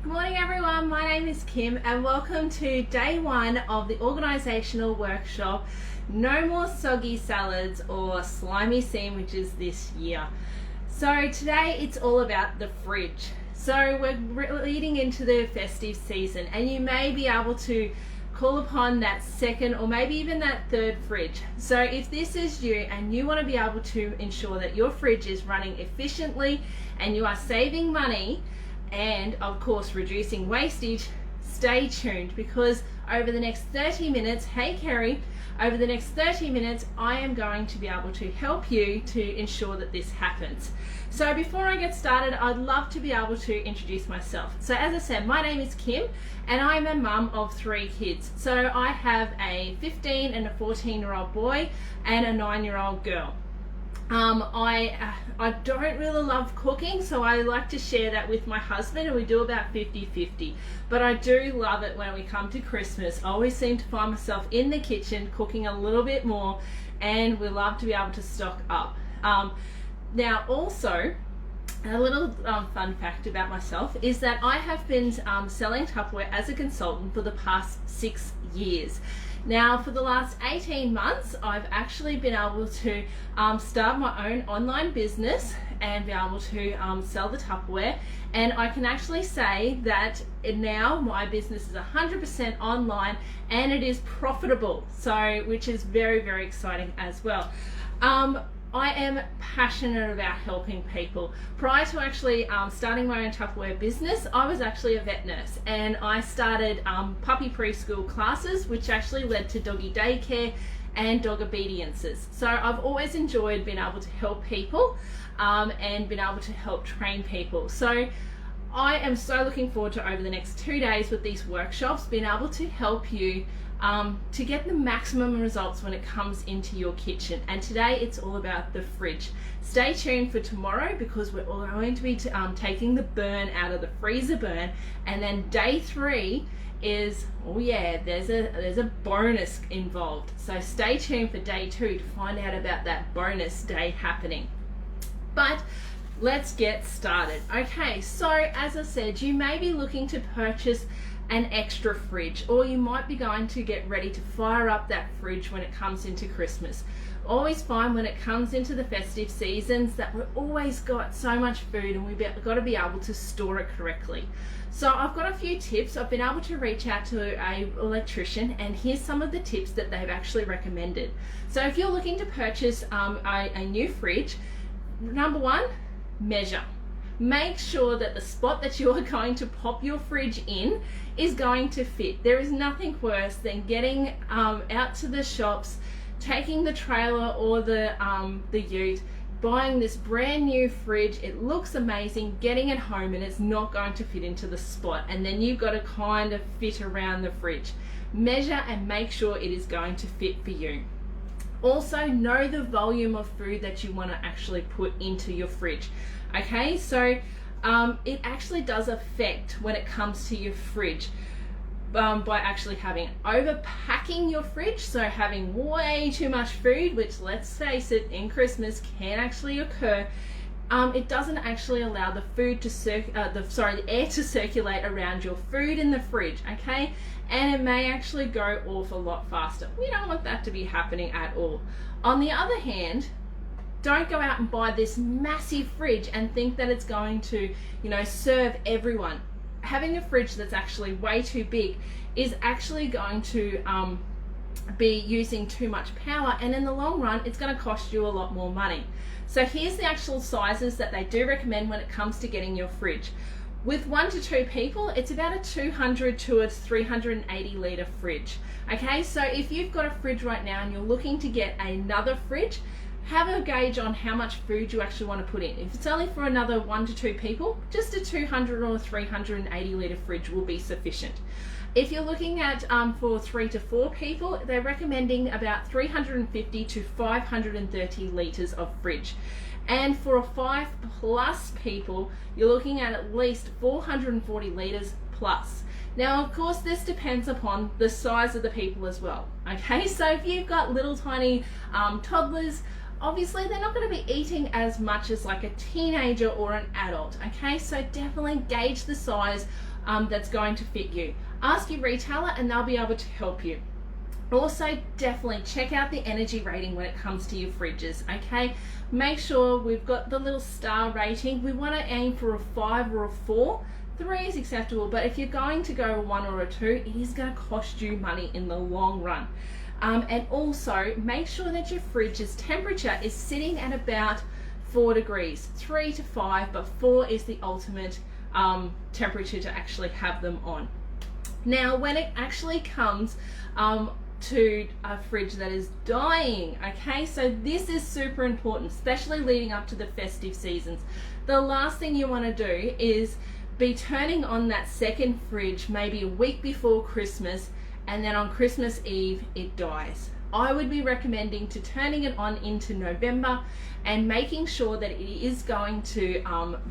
Good morning everyone, my name is Kim and welcome to day one of the Organisational workshop, No More Soggy Salads or Slimy Sandwiches this year. So today it's all about the fridge. So we're leading into the festive season and you may be able to call upon that second or maybe even that third fridge. So if this is you and you want to be able to ensure that your fridge is running efficiently and you are saving money and of course reducing wastage, stay tuned because over the next 30 minutes, hey Kerry, over the next 30 minutes I am going to be able to help you to ensure that this happens. So before I get started, I'd love to be able to introduce myself. So as I said, my name is Kim and I'm a mum of 3 kids. So I have a 15 and a 14-year-old boy and a 9-year-old girl. I don't really love cooking, so I like to share that with my husband and we do about 50-50. But I do love it when we come to Christmas. I always seem to find myself in the kitchen cooking a little bit more and we love to be able to stock up. Now also, a little fun fact about myself is that I have been selling Tupperware as a consultant for the past 6 years. Now for the last 18 months I've actually been able to start my own online business and be able to sell the Tupperware, and I can actually say that now my business is 100% online and it is profitable, so which is very, very exciting as well. I am passionate about helping people. Prior to actually starting my own Tupperware business, I was actually a vet nurse and I started puppy preschool classes, which actually led to doggy daycare and dog obediences. So I've always enjoyed being able to help people and being able to help train people. So I am so looking forward to over the next 2 days with these workshops being able to help you to get the maximum results when it comes into your kitchen. And today it's all about the fridge. Stay tuned for tomorrow because we're all going to be taking the burn out of the freezer burn, and then day 3 is, oh yeah, there's a bonus involved. So stay tuned for day 2 to find out about that bonus day happening. But let's get started. Okay, so as I said, you may be looking to purchase an extra fridge, or you might be going to get ready to fire up that fridge when it comes into Christmas. Always find when it comes into the festive seasons that we've always got so much food and we've got to be able to store it correctly. So I've got a few tips. I've been able to reach out to an electrician and here's some of the tips that they've actually recommended. So if you're looking to purchase a new fridge, number 1, measure. Make sure that the spot that you are going to pop your fridge in is going to fit. There is nothing worse than getting out to the shops, taking the trailer or the ute, buying this brand new fridge. It looks amazing, getting it home and it's not going to fit into the spot, and then you've got to kind of fit around the fridge. Measure and make sure it is going to fit for you. Also know the volume of food that you want to actually put into your fridge. Okay, so it actually does affect when it comes to your fridge by actually having overpacking your fridge, so having way too much food, which let's face it, in Christmas can actually occur. It doesn't actually allow the food to the air to circulate around your food in the fridge, okay? And it may actually go off a lot faster. We don't want that to be happening at all. On the other hand, don't go out and buy this massive fridge and think that it's going to, serve everyone. Having a fridge that's actually way too big is actually going to be using too much power, and in the long run it's going to cost you a lot more money. So here's the actual sizes that they do recommend when it comes to getting your fridge. With 1 to 2 people, it's about a 200 to a 380 litre fridge. Okay, so if you've got a fridge right now and you're looking to get another fridge, have a gauge on how much food you actually want to put in. If it's only for another 1 to 2 people, just a 200 or 380 litre fridge will be sufficient. If you're looking at for 3 to 4 people, they're recommending about 350 to 530 litres of fridge. And for a 5+ people, you're looking at least 440 litres plus. Now, of course, this depends upon the size of the people as well. Okay, so if you've got little tiny toddlers, obviously they're not going to be eating as much as like a teenager or an adult, okay? So definitely gauge the size that's going to fit you. Ask your retailer and they'll be able to help you. Also, definitely check out the energy rating when it comes to your fridges, okay? Make sure we've got the little star rating. We want to aim for a 5 or a 4. 3 is acceptable, but if you're going to go a 1 or a 2, it is going to cost you money in the long run. And also, make sure that your fridge's temperature is sitting at about 4 degrees. 3 to 5, but 4 is the ultimate temperature to actually have them on. Now, when it actually comes to a fridge that is dying, okay, so this is super important, especially leading up to the festive seasons. The last thing you want to do is be turning on that second fridge maybe a week before Christmas, and then on Christmas Eve it dies. I would be recommending to turning it on into November and making sure that it is going to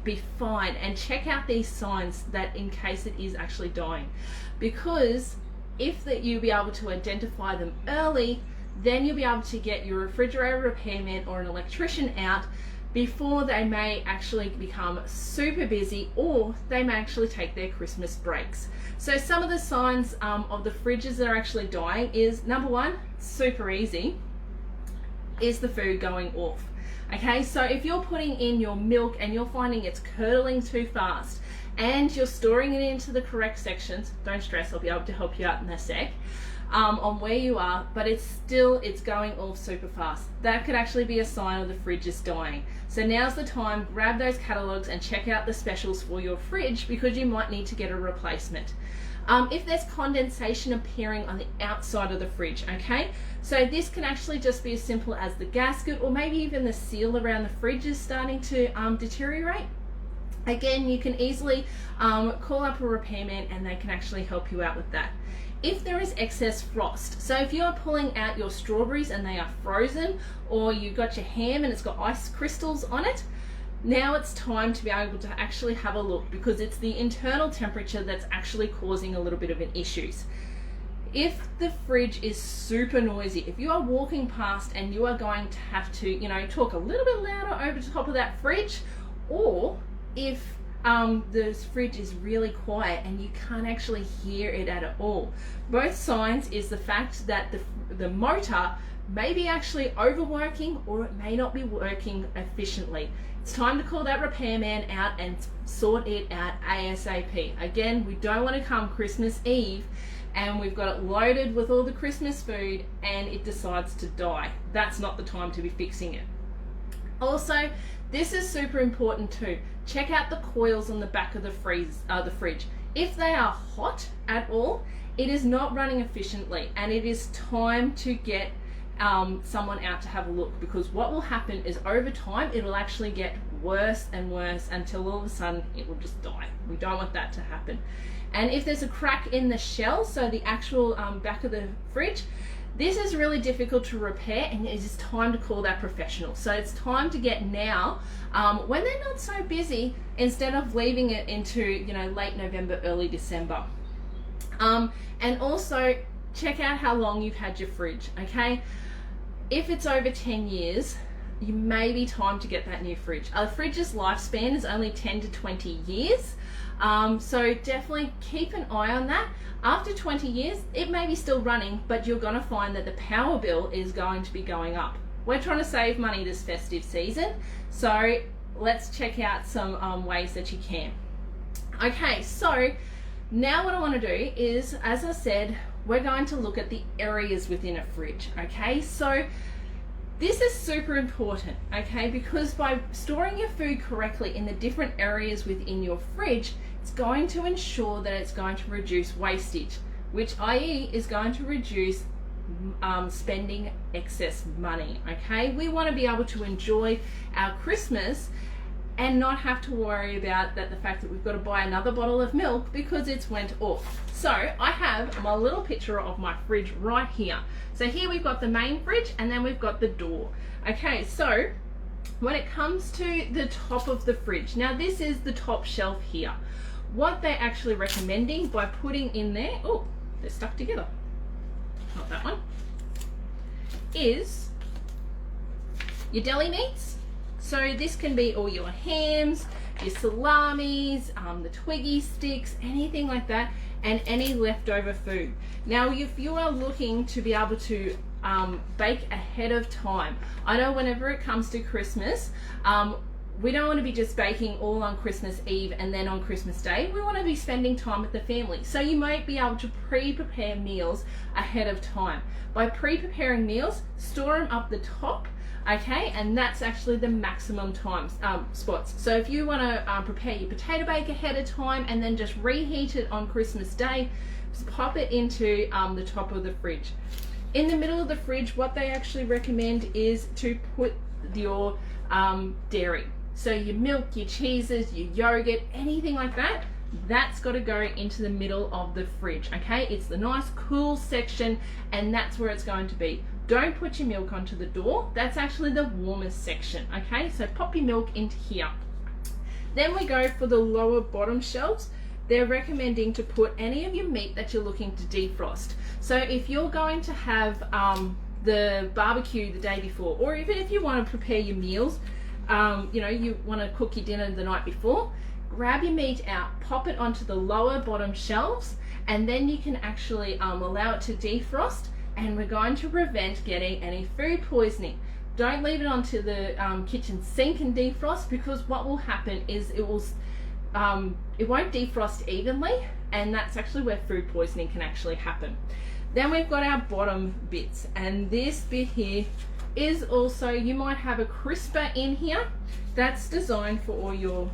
be fine, and check out these signs that in case it is actually dying, because if that you'll be able to identify them early, then you'll be able to get your refrigerator repairman or an electrician out before they may actually become super busy, or they may actually take their Christmas breaks. So some of the signs of the fridges that are actually dying is, number one, super easy, is the food going off. Okay, so if you're putting in your milk and you're finding it's curdling too fast, and you're storing it into the correct sections, don't stress, I'll be able to help you out in a sec, on where you are, but it's going off super fast. That could actually be a sign of the fridge is dying. So now's the time, grab those catalogs and check out the specials for your fridge, because you might need to get a replacement. If there's condensation appearing on the outside of the fridge, okay, so this can actually just be as simple as the gasket, or maybe even the seal around the fridge is starting to deteriorate. Again, you can easily call up a repairman and they can actually help you out with that. If there is excess frost, so if you're pulling out your strawberries and they are frozen, or you've got your ham and it's got ice crystals on it, now it's time to be able to actually have a look, because it's the internal temperature that's actually causing a little bit of an issues. If the fridge is super noisy, if you are walking past and you are going to have to, you know, talk a little bit louder over the top of that fridge, or if the fridge is really quiet and you can't actually hear it at all. Both signs is the fact that the motor may be actually overworking, or it may not be working efficiently. It's time to call that repairman out and sort it out ASAP. Again, we don't want to come Christmas Eve and we've got it loaded with all the Christmas food and it decides to die. That's not the time to be fixing it. Also, this is super important too. Check out the coils on the back of the fridge. If they are hot at all, it is not running efficiently, and it is time to get someone out to have a look, because what will happen is over time it will actually get worse and worse until all of a sudden it will just die. We don't want that to happen. And if there's a crack in the shell, so the actual back of the fridge, this is really difficult to repair, and it is time to call that professional. So it's time to get now, when they're not so busy, instead of leaving it into, you know, late November, early December. And also check out how long you've had your fridge, okay? If it's over 10 years, you may be time to get that new fridge. A fridge's lifespan is only 10 to 20 years. So definitely keep an eye on that. After 20 years, it may be still running, but you're going to find that the power bill is going to be going up. We're trying to save money this festive season, so let's check out some ways that you can. Okay, so now what I want to do is, as I said, we're going to look at the areas within a fridge. Okay, so this is super important, okay, because by storing your food correctly in the different areas within your fridge, it's going to ensure that it's going to reduce wastage, which i.e. is going to reduce spending excess money, okay? We want to be able to enjoy our Christmas and not have to worry about the fact that we've got to buy another bottle of milk because it's went off. So I have my little picture of my fridge right here. So here we've got the main fridge and then we've got the door. Okay, so when it comes to the top of the fridge, now this is the top shelf here. What they're actually recommending by putting in there, oh, they're stuck together, not that one, is Your deli meats. So this can be all your hams, your salamis, the Twiggy sticks, anything like that, and any leftover food. Now, if you are looking to be able to bake ahead of time, I know whenever it comes to Christmas, we don't want to be just baking all on Christmas Eve and then on Christmas Day. We want to be spending time with the family. So you might be able to pre-prepare meals ahead of time. By pre-preparing meals, store them up the top, okay, and that's actually the maximum times spots. So if you want to prepare your potato bake ahead of time and then just reheat it on Christmas Day, just pop it into the top of the fridge. In the middle of the fridge, what they actually recommend is to put your dairy. So your milk, your cheeses, your yogurt, anything like that, that's got to go into the middle of the fridge, okay? It's the nice cool section, and that's where it's going to be. Don't put your milk onto the door. That's actually the warmest section, okay? So pop your milk into here. Then we go for the lower bottom shelves. They're recommending to put any of your meat that you're looking to defrost. So if you're going to have the barbecue the day before, or even if you want to prepare your meals, you know, you want to cook your dinner the night before, grab your meat out, pop it onto the lower bottom shelves, and then you can actually allow it to defrost, and we're going to prevent getting any food poisoning. Don't leave it onto the kitchen sink and defrost, because what will happen is it won't defrost evenly, and that's actually where food poisoning can actually happen. Then we've got our bottom bits, and this bit here is also, you might have a crisper in here that's designed for all your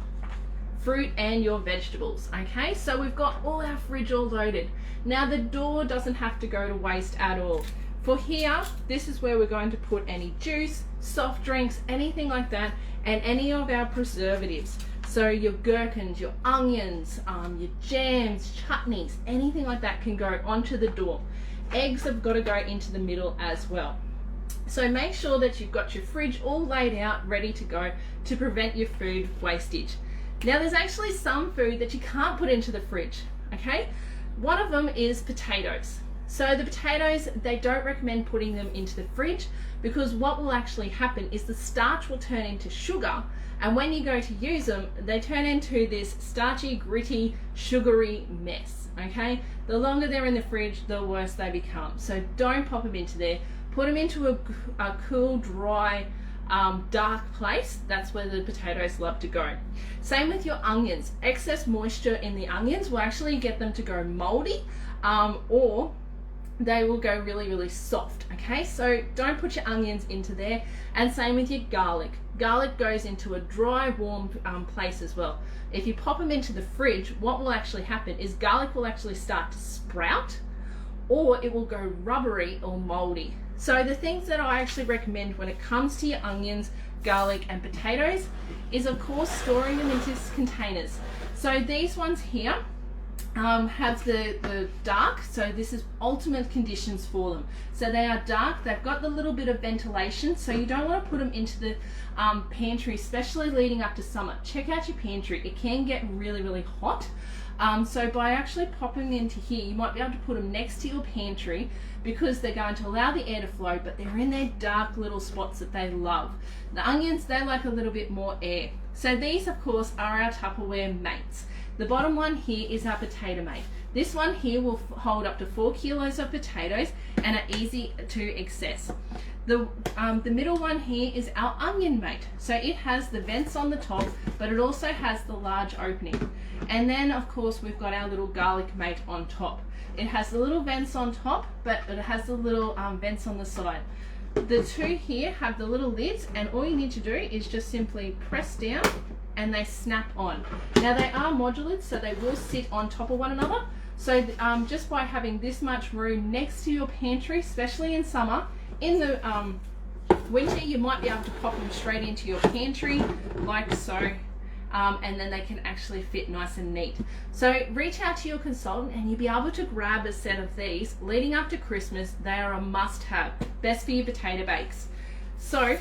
fruit and your vegetables, okay? So we've got all our fridge all loaded. Now the door doesn't have to go to waste at all. For here, this is where we're going to put any juice, soft drinks, anything like that, and any of our preservatives. So your gherkins, your onions, your jams, chutneys, anything like that can go onto the door. Eggs have got to go into the middle as well. So make sure that you've got your fridge all laid out, ready to go, to prevent your food wastage. Now there's actually some food that you can't put into the fridge, okay? One of them is potatoes. So the potatoes, they don't recommend putting them into the fridge, because what will actually happen is the starch will turn into sugar, and when you go to use them, they turn into this starchy, gritty, sugary mess, okay? The longer they're in the fridge, the worse they become. So don't pop them into there. Put them into a cool, dry, dark place. That's where the potatoes love to go. Same with your onions. Excess moisture in the onions will actually get them to go moldy, or they will go really, really soft, okay? So don't put your onions into there. And same with your garlic. Garlic goes into a dry, warm place as well. If you pop them into the fridge, what will actually happen is garlic will actually start to sprout, or it will go rubbery or moldy. So the things that I actually recommend when it comes to your onions, garlic and potatoes is, of course, storing them into containers. So these ones here have the dark, so this is ultimate conditions for them. So they are dark, they've got the little bit of ventilation, so you don't want to put them into the pantry, especially leading up to summer. Check out your pantry, it can get really, really hot. So by actually popping into here, you might be able to put them next to your pantry, because they're going to allow the air to flow, but they're in their dark little spots that they love. The onions, they like a little bit more air. So these, of course, are our Tupperware mates. The bottom one here is our potato mate. This one here will hold up to 4 kilos of potatoes and are easy to access. The middle one here is our onion mate. So it has the vents on the top, but it also has the large opening. And then, of course, we've got our little garlic mate on top. It has the little vents on top, but it has the little vents on the side. The two here have the little lids, and all you need to do is just simply press down and they snap on. Now they are modular, so they will sit on top of one another. So just by having this much room next to your pantry, especially in summer, in the winter you might be able to pop them straight into your pantry like so. And then they can actually fit nice and neat. So reach out to your consultant and you'll be able to grab a set of these leading up to Christmas. They are a must-have, best for your potato bakes. So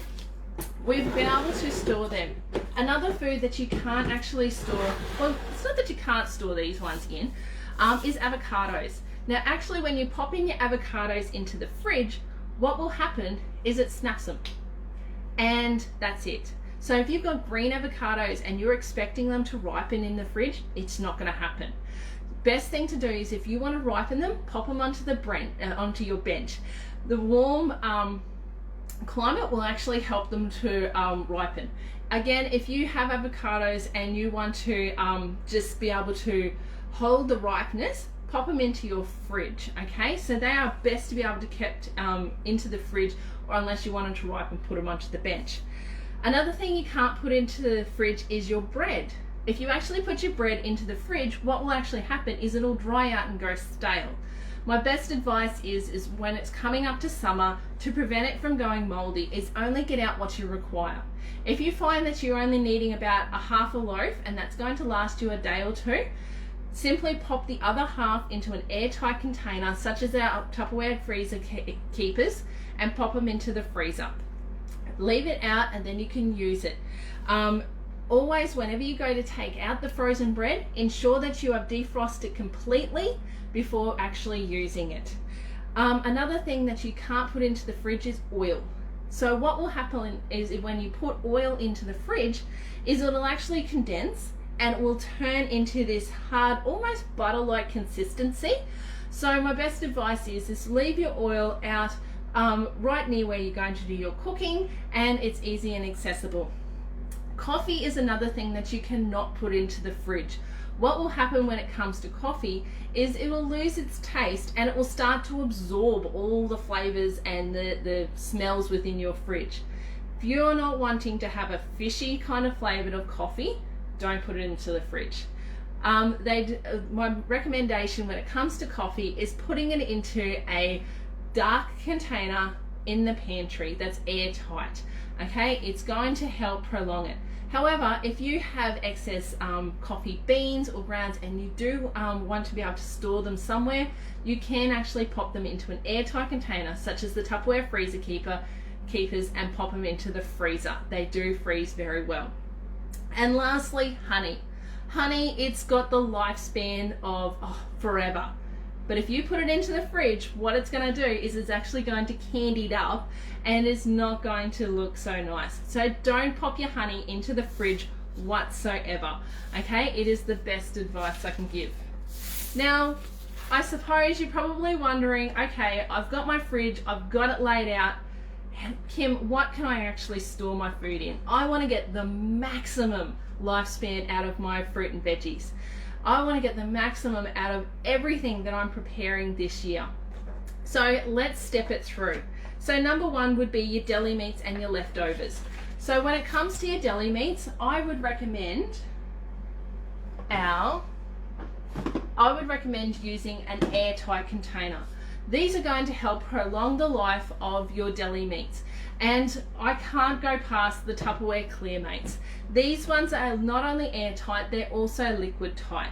we've been able to store them. Another food that you can't actually store, well, it's not that you can't store these ones in, is avocados. Now actually when you pop in your avocados into the fridge, what will happen is it snaps them. and that's it. So if you've got green avocados and you're expecting them to ripen in the fridge, it's not going to happen. Best thing to do is, if you want to ripen them, pop them onto your bench. The warm climate will actually help them to ripen. Again, if you have avocados and you want to just be able to hold the ripeness, pop them into your fridge. Okay, so they are best to be able to kept into the fridge, or unless you want them to ripen, put them onto the bench. Another thing you can't put into the fridge is your bread. If you actually put your bread into the fridge, what will actually happen is it'll dry out and go stale. My best advice is when it's coming up to summer, to prevent it from going moldy, is only get out what you require. If you find that you're only needing about a half a loaf and that's going to last you a day or two, simply pop the other half into an airtight container, such as our Tupperware freezer keepers, and pop them into the freezer. Leave it out and then you can use it. Always, whenever you go to take out the frozen bread, ensure that you have defrosted completely before actually using it. Another thing that you can't put into the fridge is oil. So what will happen is, when you put oil into the fridge, is it'll actually condense and it will turn into this hard, almost butter-like consistency. So my best advice is leave your oil out right near where you're going to do your cooking, and it's easy and accessible. Coffee is another thing that you cannot put into the fridge. What will happen when it comes to coffee is it will lose its taste and it will start to absorb all the flavors and the smells within your fridge. If you're not wanting to have a fishy kind of flavored of coffee, don't put it into the fridge. My recommendation when it comes to coffee is putting it into a dark container in the pantry that's airtight. Okay, it's going to help prolong it. However, if you have excess coffee beans or grounds and you do want to be able to store them somewhere, you can actually pop them into an airtight container, such as the Tupperware freezer keepers, and pop them into the freezer. They do freeze very well. And lastly, honey. Honey, it's got the lifespan of forever. But if you put it into the fridge, what it's going to do is it's actually going to candy it up, and it's not going to look so nice. So don't pop your honey into the fridge whatsoever. Okay, it is the best advice I can give. Now, I suppose you're probably wondering, okay, I've got my fridge, I've got it laid out. Kim, what can I actually store my food in? I want to get the maximum lifespan out of my fruit and veggies. I want to get the maximum out of everything that I'm preparing this year. So let's step it through. So number one would be your deli meats and your leftovers. So when it comes to your deli meats, I would recommend using an airtight container. These are going to help prolong the life of your deli meats. And I can't go past the Tupperware clear mates. These ones are not only airtight, they're also liquid tight.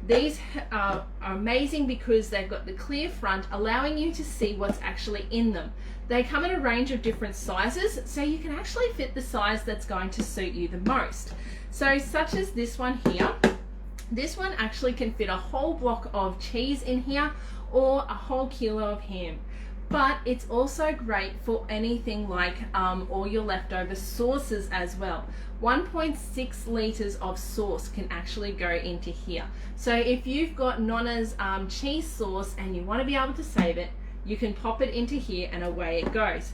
These are amazing because they've got the clear front, allowing you to see what's actually in them. They come in a range of different sizes, so you can actually fit the size that's going to suit you the most. So such as this one here, this one actually can fit a whole block of cheese in here, or a whole kilo of ham. But it's also great for anything like all your leftover sauces as well. 1.6 litres of sauce can actually go into here. So if you've got Nonna's cheese sauce and you want to be able to save it, you can pop it into here and away it goes.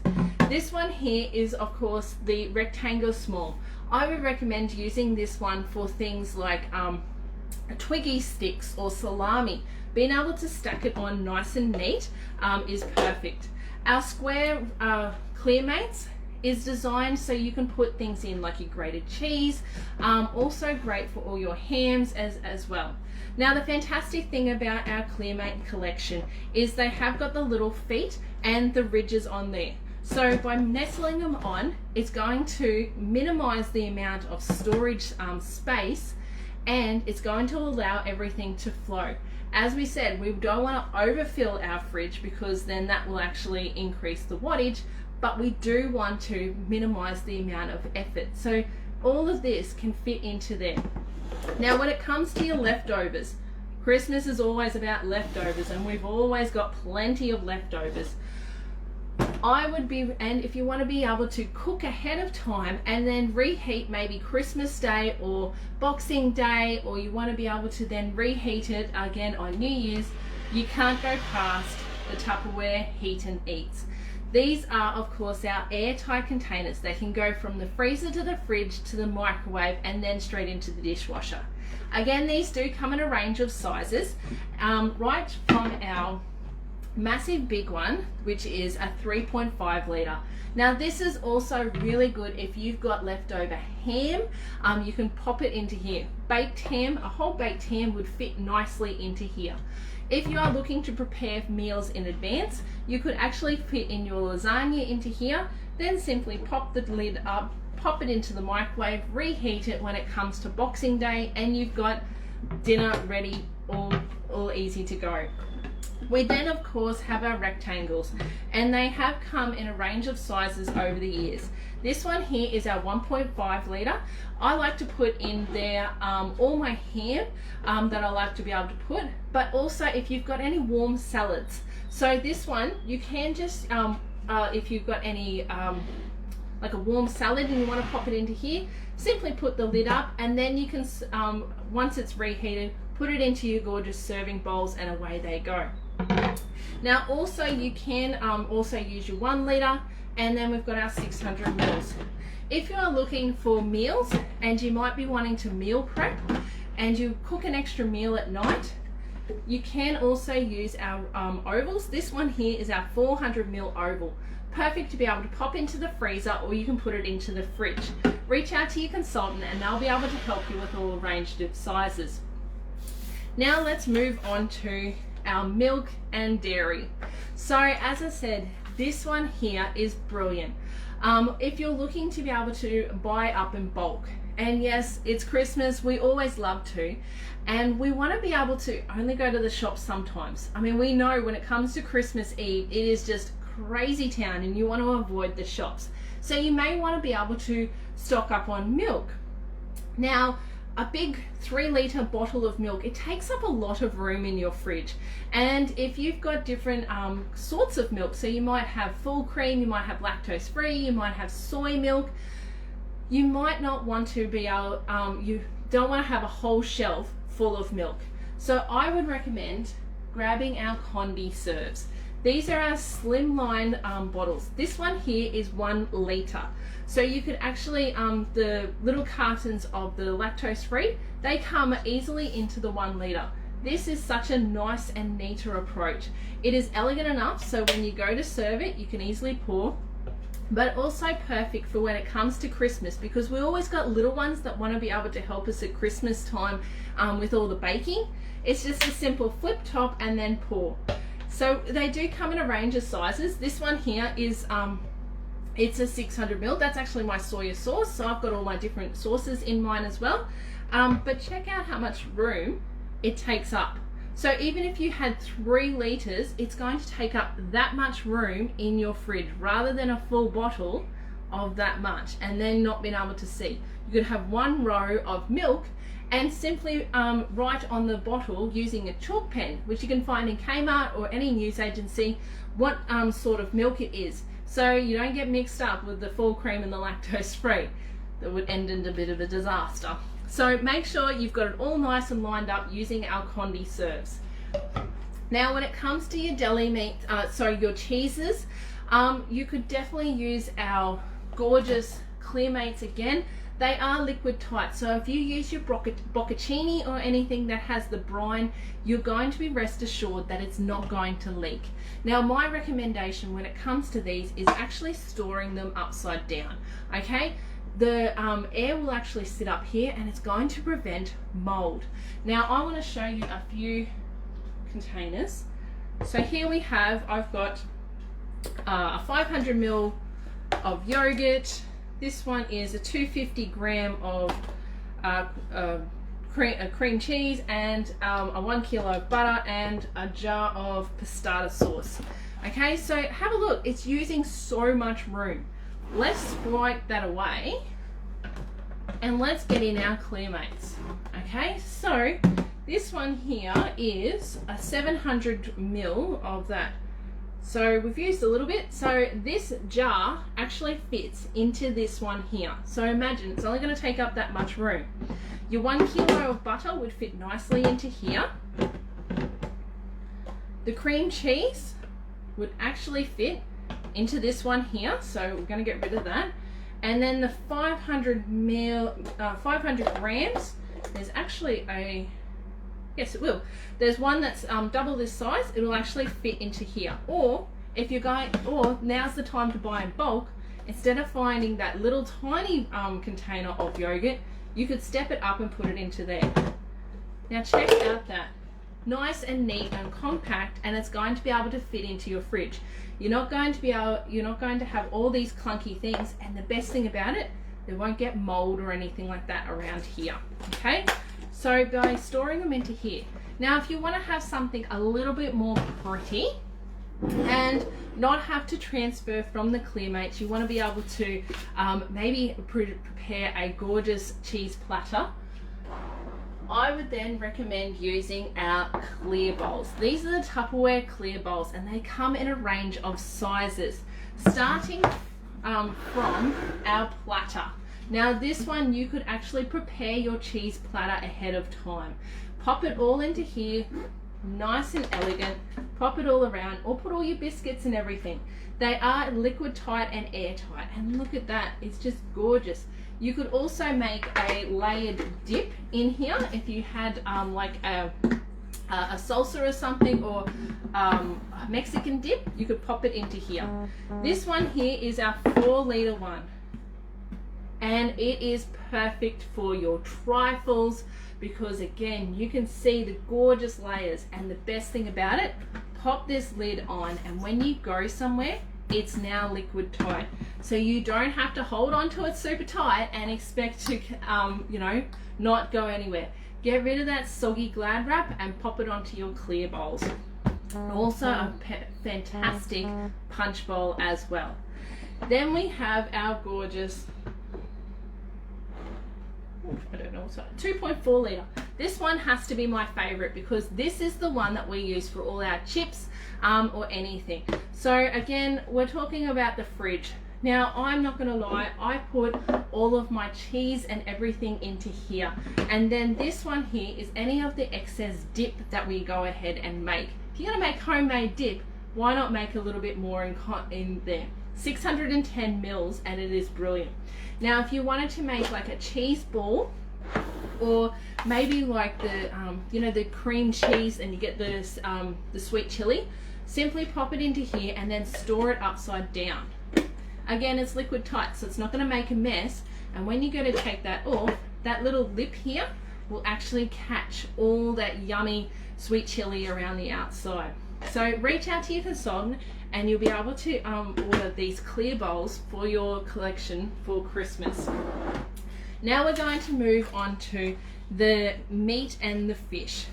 This one here is of course the rectangle small. I would recommend using this one for things like Twiggy sticks or salami. Being able to stack it on nice and neat is perfect. Our square clear mates is designed so you can put things in like your grated cheese, also great for all your hams as well. Now the fantastic thing about our Clearmate collection is they have got the little feet and the ridges on there. So by nestling them on, it's going to minimize the amount of storage space, and it's going to allow everything to flow. As we said, we don't want to overfill our fridge because then that will actually increase the wattage, but we do want to minimize the amount of effort. So all of this can fit into there. Now when it comes to your leftovers, Christmas is always about leftovers, and we've always got plenty of leftovers. and if you want to be able to cook ahead of time and then reheat maybe Christmas Day or Boxing Day, or you want to be able to then reheat it again on New Year's, you can't go past the Tupperware Heat and Eats. These are, of course, our airtight containers. They can go from the freezer to the fridge to the microwave and then straight into the dishwasher. Again, these do come in a range of sizes, right from our massive big one, which is a 3.5 litre. Now this is also really good if you've got leftover ham. You can pop it into here. Baked ham, a whole baked ham would fit nicely into here. If you are looking to prepare meals in advance, you could actually fit in your lasagna into here, then simply pop the lid up, pop it into the microwave, reheat it when it comes to Boxing Day, and you've got dinner ready, all easy to go. We then, of course, have our rectangles, and they have come in a range of sizes over the years. This one here is our 1.5 litre. I like to put in there all my ham that I like to be able to put, but also if you've got any warm salads. So this one, you can just, if you've got any, like a warm salad and you want to pop it into here, simply put the lid up, and then you can, once it's reheated, put it into your gorgeous serving bowls and away they go. Now also you can also use your 1 litre, and then we've got our 600 mils. If you are looking for meals and you might be wanting to meal prep and you cook an extra meal at night, you can also use our ovals. This one here is our 400 ml oval. Perfect to be able to pop into the freezer, or you can put it into the fridge. Reach out to your consultant and they'll be able to help you with all range of sizes. Now let's move on to our milk and dairy. So as I said, this one here is brilliant. If you're looking to be able to buy up in bulk, and yes, it's Christmas, we always love to, and we want to be able to only go to the shops sometimes. I mean, we know when it comes to Christmas Eve, it is just crazy town and you want to avoid the shops. So you may want to be able to stock up on milk. Now, a big 3 litre bottle of milk, it takes up a lot of room in your fridge. And if you've got different sorts of milk, so you might have full cream, you might have lactose free, you might have soy milk, you might not want to be able, you don't want to have a whole shelf full of milk. So I would recommend grabbing our Condi serves. These are our slimline bottles. This one here is 1 litre. So you could actually, the little cartons of the lactose free, they come easily into the 1 litre. This is such a nice and neater approach. It is elegant enough so when you go to serve it, you can easily pour, but also perfect for when it comes to Christmas, because we always got little ones that want to be able to help us at Christmas time with all the baking. It's just a simple flip top and then pour. So they do come in a range of sizes. This one here is it's a 600 ml. That's actually my soya sauce, so I've got all my different sauces in mine as well. But check out how much room it takes up. So even if you had 3 litres, it's going to take up that much room in your fridge rather than a full bottle of that much and then not being able to see. You could have 1 row of milk and simply write on the bottle using a chalk pen, which you can find in Kmart or any news agency, what sort of milk it is. So you don't get mixed up with the full cream and the lactose free. That would end in a bit of a disaster. So make sure you've got it all nice and lined up using our Condi serves. Now when it comes to your deli meat, your cheeses, you could definitely use our gorgeous Clearmates again. They are liquid tight, so if you use your bocconcini or anything that has the brine, you're going to be rest assured that it's not going to leak. Now my recommendation when it comes to these is actually storing them upside down, okay? The air will actually sit up here and it's going to prevent mold. Now I want to show you a few containers. So here we have, I've got a 500 ml of yogurt. This one is a 250 gram of cream cheese and a 1 kilo of butter and a jar of pastata sauce. Okay, so have a look, it's using so much room. Let's strike that away and let's get in our Clearmates. Okay, so this one here is a 700 ml of that So we've used a little bit. So this jar actually fits into this one here. So imagine it's only going to take up that much room. Your 1 kilo of butter would fit nicely into here. The cream cheese would actually fit into this one here. So we're going to get rid of that. And then the 500 grams, there's actually a, yes it will. There's one that's double this size. It will actually fit into here. Or if you're going, or now's the time to buy in bulk. Instead of finding that little tiny container of yogurt, you could step it up and put it into there. Now check out that. Nice and neat and compact, and it's going to be able to fit into your fridge. You're not going to have all these clunky things, and the best thing about it, they won't get mold or anything like that around here. Okay, so by storing them into here. Now if you want to have something a little bit more pretty and not have to transfer from the Clearmates, you want to be able to maybe prepare a gorgeous cheese platter. I would then recommend using our clear bowls. These are the Tupperware clear bowls, and they come in a range of sizes, starting from our platter. Now this one, you could actually prepare your cheese platter ahead of time. Pop it all into here, nice and elegant, pop it all around, or put all your biscuits and everything. They are liquid tight and airtight, and look at that, it's just gorgeous. You could also make a layered dip in here if you had like a salsa or something, or a Mexican dip. You could pop it into here. This one here is our 4-litre one, and it is perfect for your trifles because again you can see the gorgeous layers, and the best thing about it, pop this lid on, and when you go somewhere, it's now liquid tight, so you don't have to hold on to it super tight and expect to you know, not go anywhere. Get rid of that soggy Glad wrap and pop it onto your clear bowls. Also a fantastic punch bowl as well. Then we have our gorgeous, I don't know, 2.4 litre. This one has to be my favorite because this is the one that we use for all our chips or anything. So again, we're talking about the fridge. Now I'm not gonna lie, I put all of my cheese and everything into here, and then this one here is any of the excess dip that we go ahead and make. If you're gonna make homemade dip, why not make a little bit more in there? 610 mils, and it is brilliant. Now if you wanted to make like a cheese ball, or maybe like the you know, the cream cheese, and you get this the sweet chili, simply pop it into here and then store it upside down. Again, it's liquid tight, so it's not going to make a mess, and when you go to take that off, that little lip here will actually catch all that yummy sweet chili around the outside. So reach out to your consultant and you'll be able to order these clear bowls for your collection for Christmas. Now we're going to move on to the meat and the fish.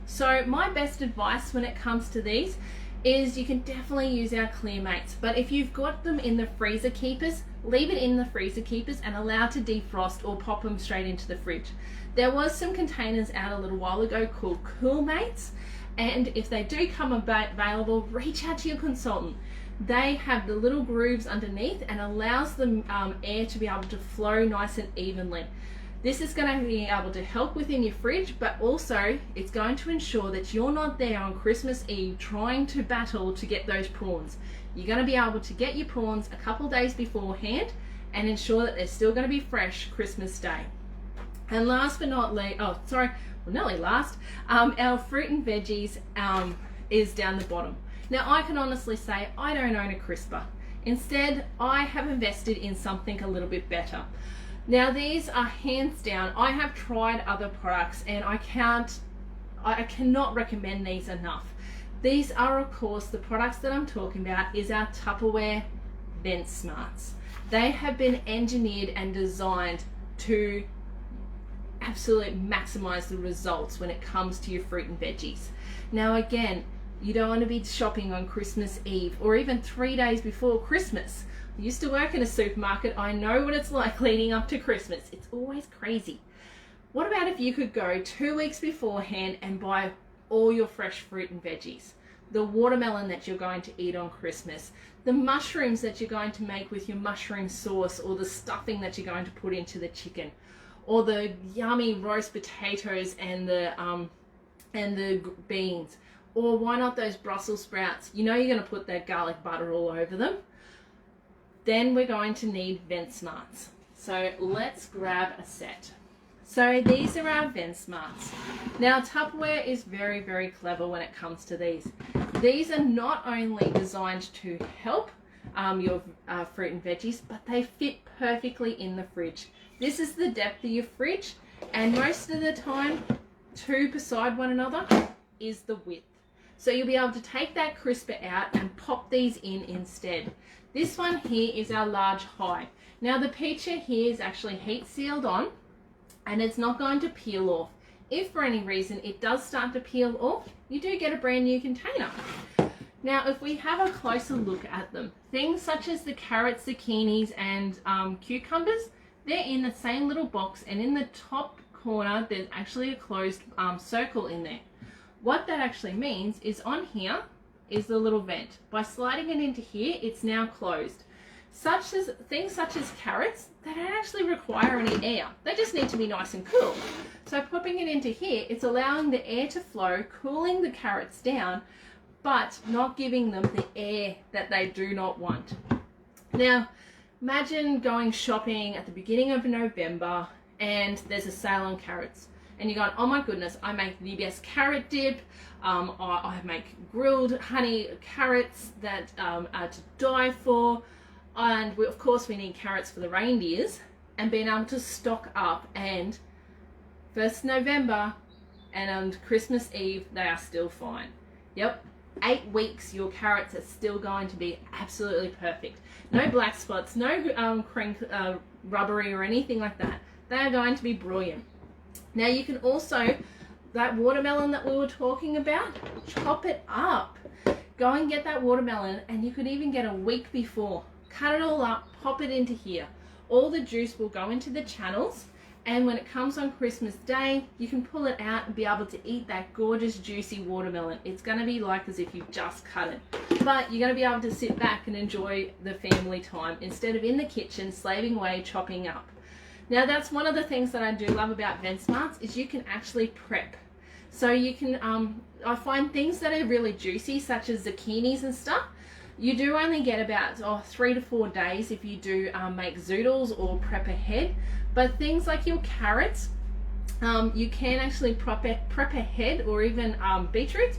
So my best advice when it comes to these is you can definitely use our Clearmates, but if you've got them in the freezer keepers, leave it in the freezer keepers and allow to defrost, or pop them straight into the fridge. There was some containers out a little while ago called Coolmates, and if they do come available, reach out to your consultant. They have the little grooves underneath and allows the air to be able to flow nice and evenly. This is going to be able to help within your fridge, but also it's going to ensure that you're not there on Christmas Eve trying to battle to get those prawns. You're going to be able to get your prawns a couple days beforehand and ensure that they're still going to be fresh Christmas Day. And last but not least, nearly last, our fruit and veggies is down the bottom. Now I can honestly say I don't own a crisper. Instead, I have invested in something a little bit better. Now these are hands down, I have tried other products and I cannot recommend these enough. These are of course, the products that I'm talking about is our Tupperware Vent Smarts. They have been engineered and designed to absolutely maximize the results when it comes to your fruit and veggies. Now again, you don't want to be shopping on Christmas Eve or even 3 days before Christmas. I used to work in a supermarket. I know what it's like leading up to Christmas. It's always crazy. What about if you could go 2 weeks beforehand and buy all your fresh fruit and veggies? the watermelon that you're going to eat on Christmas, the mushrooms that you're going to make with your mushroom sauce, or the stuffing that you're going to put into the chicken, or the yummy roast potatoes and the beans, or why not those Brussels sprouts? You know you're going to put that garlic butter all over them. Then we're going to need Vent Smarts. So let's grab a set. So these are our Vent Smarts. Now Tupperware is very, very clever when it comes to these. These are not only designed to help your fruit and veggies, but they fit perfectly in the fridge. This is the depth of your fridge, and most of the time, two beside one another is the width. So you'll be able to take that crisper out and pop these in instead. This one here is our large high. Now the peacher here is actually heat sealed on, and it's not going to peel off. If for any reason it does start to peel off, you do get a brand new container. Now if we have a closer look at them, things such as the carrots, zucchinis and cucumbers, they're in the same little box, and in the top corner there's actually a closed circle in there. What that actually means is on here is the little vent. By sliding it into here, it's now closed. Things such as carrots, they don't actually require any air. They just need to be nice and cool. So popping it into here, it's allowing the air to flow, cooling the carrots down, but not giving them the air that they do not want. Now, imagine going shopping at the beginning of November and there's a sale on carrots. And you're going, oh my goodness, I make the best carrot dip. I make grilled honey carrots that are to die for. And of course we need carrots for the reindeers, and being able to stock up, and 1st November and on Christmas Eve, they are still fine. Yep, 8 weeks, your carrots are still going to be absolutely perfect. No black spots, no rubbery or anything like that. They are going to be brilliant. Now you can also, that watermelon that we were talking about, chop it up. Go and get that watermelon, and you could even get a week before. Cut it all up, pop it into here. All the juice will go into the channels, and when it comes on Christmas Day, you can pull it out and be able to eat that gorgeous juicy watermelon. It's going to be like as if you've just cut it. But you're going to be able to sit back and enjoy the family time instead of in the kitchen slaving away chopping up. Now that's one of the things that I do love about Vent Smarts, is you can actually prep. So you can, I find things that are really juicy, such as zucchinis and stuff, you do only get about 3 to 4 days if you do make zoodles or prep ahead. But things like your carrots, you can actually prep ahead, or even beetroot.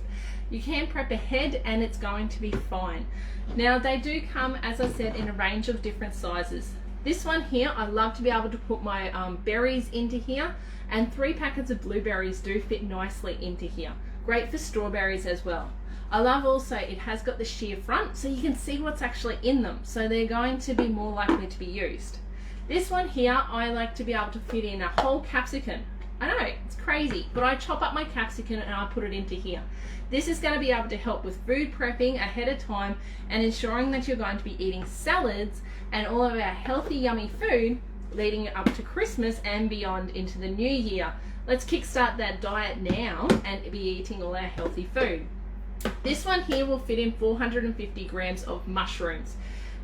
You can prep ahead and it's going to be fine. Now they do come, as I said, in a range of different sizes. This one here, I love to be able to put my berries into here, and 3 packets of blueberries do fit nicely into here. Great for strawberries as well. I love also, it has got the sheer front, so you can see what's actually in them, so they're going to be more likely to be used. This one here, I like to be able to fit in a whole capsicum. I know, it's crazy, but I chop up my capsicum and I put it into here. This is going to be able to help with food prepping ahead of time and ensuring that you're going to be eating salads and all of our healthy, yummy food leading up to Christmas and beyond into the new year. Let's kickstart that diet now and be eating all our healthy food. This one here will fit in 450 grams of mushrooms.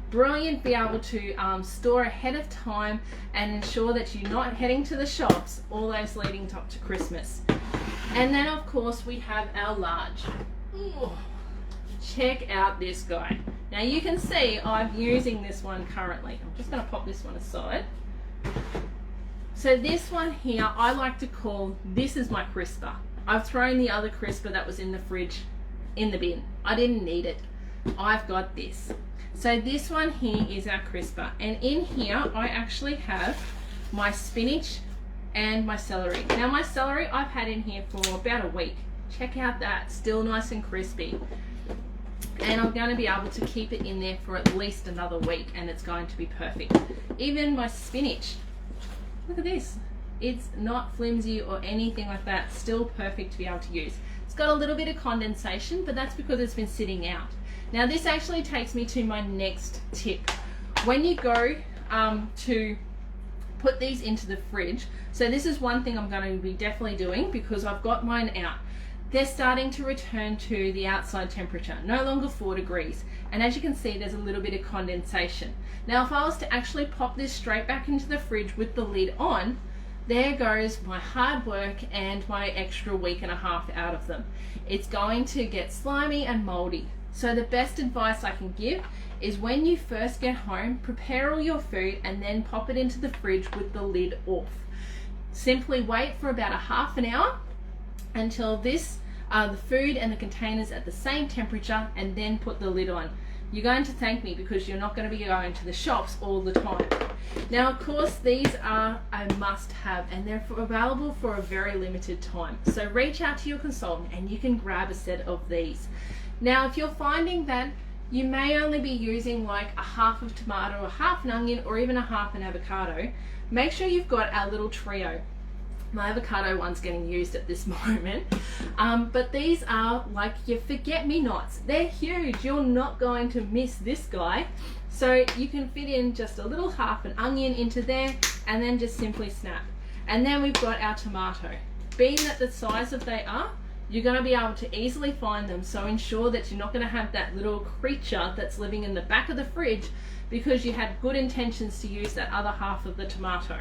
Brilliant to be able to store ahead of time and ensure that you're not heading to the shops all those leading up to Christmas. And then of course we have our large. Ooh, check out this guy. Now you can see I'm using this one currently. I'm just going to pop this one aside. So this one here, I like to call, this is my crisper. I've thrown the other crisper that was in the fridge in the bin. I didn't need it. I've got this. So this one here is our crisper, and in here I actually have my spinach and my celery. Now my celery I've had in here for about a week. Check out that, still nice and crispy. And I'm going to be able to keep it in there for at least another week, and it's going to be perfect. Even my spinach, look at this. It's not flimsy or anything like that, still perfect to be able to use. It's got a little bit of condensation, but that's because it's been sitting out. Now this actually takes me to my next tip. When you go to put these into the fridge, so this is one thing I'm going to be definitely doing because I've got mine out. they're starting to return to the outside temperature, no longer 4 degrees. And as you can see, there's a little bit of condensation. Now, if I was to actually pop this straight back into the fridge with the lid on, there goes my hard work and my extra week and a half out of them. It's going to get slimy and moldy. So the best advice I can give is when you first get home, prepare all your food and then pop it into the fridge with the lid off. Simply wait for about a half an hour until the food and the containers at the same temperature, and then put the lid on. You're going to thank me because you're not going to be going to the shops all the time. Now, of course, these are a must-have and they're available for a very limited time. So reach out to your consultant and you can grab a set of these. Now, if you're finding that you may only be using like a half of tomato or half an onion or even a half an avocado, make sure you've got our little trio. My avocado one's getting used at this moment. But these are like your forget-me-nots. They're huge. You're not going to miss this guy. So you can fit in just a little half an onion into there and then just simply snap. And then we've got our tomato. Being that the size that they are, you're going to be able to easily find them. So ensure that you're not going to have that little creature that's living in the back of the fridge because you had good intentions to use that other half of the tomato.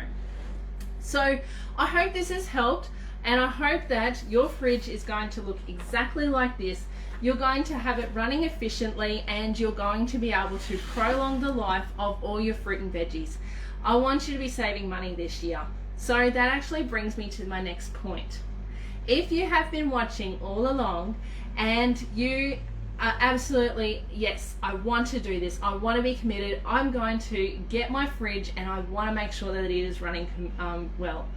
So I hope this has helped, and I hope that your fridge is going to look exactly like this. You're going to have it running efficiently and you're going to be able to prolong the life of all your fruit and veggies. I want you to be saving money this year. So that actually brings me to my next point. If you have been watching all along and you are absolutely, yes, I want to do this, I want to be committed, I'm going to get my fridge and I want to make sure that it is running well,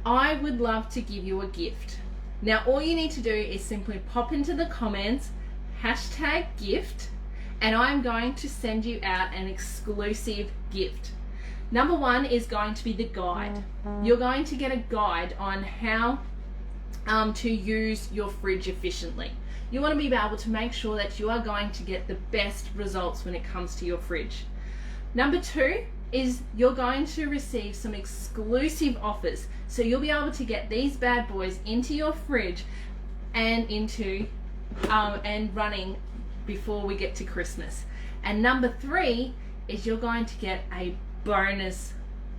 I would love to give you a gift. Now, all you need to do is simply pop into the comments #gift and I'm going to send you out an exclusive gift. Number one is going to be the guide. You're going to get a guide on how to use your fridge efficiently. You want to be able to make sure that you are going to get the best results when it comes to your fridge. Number two is you're going to receive some exclusive offers. So you'll be able to get these bad boys into your fridge and and running before we get to Christmas. And number three is you're going to get a bonus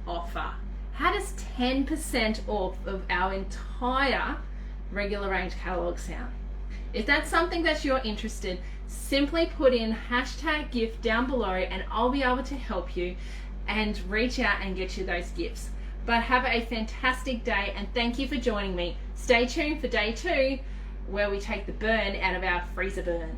offer. How does 10% off of our entire regular range catalog sound? If that's something that you're interested, simply put in #gift down below and I'll be able to help you and reach out and get you those gifts. But have a fantastic day and thank you for joining me. Stay tuned for day 2 where we take the burn out of our freezer burn.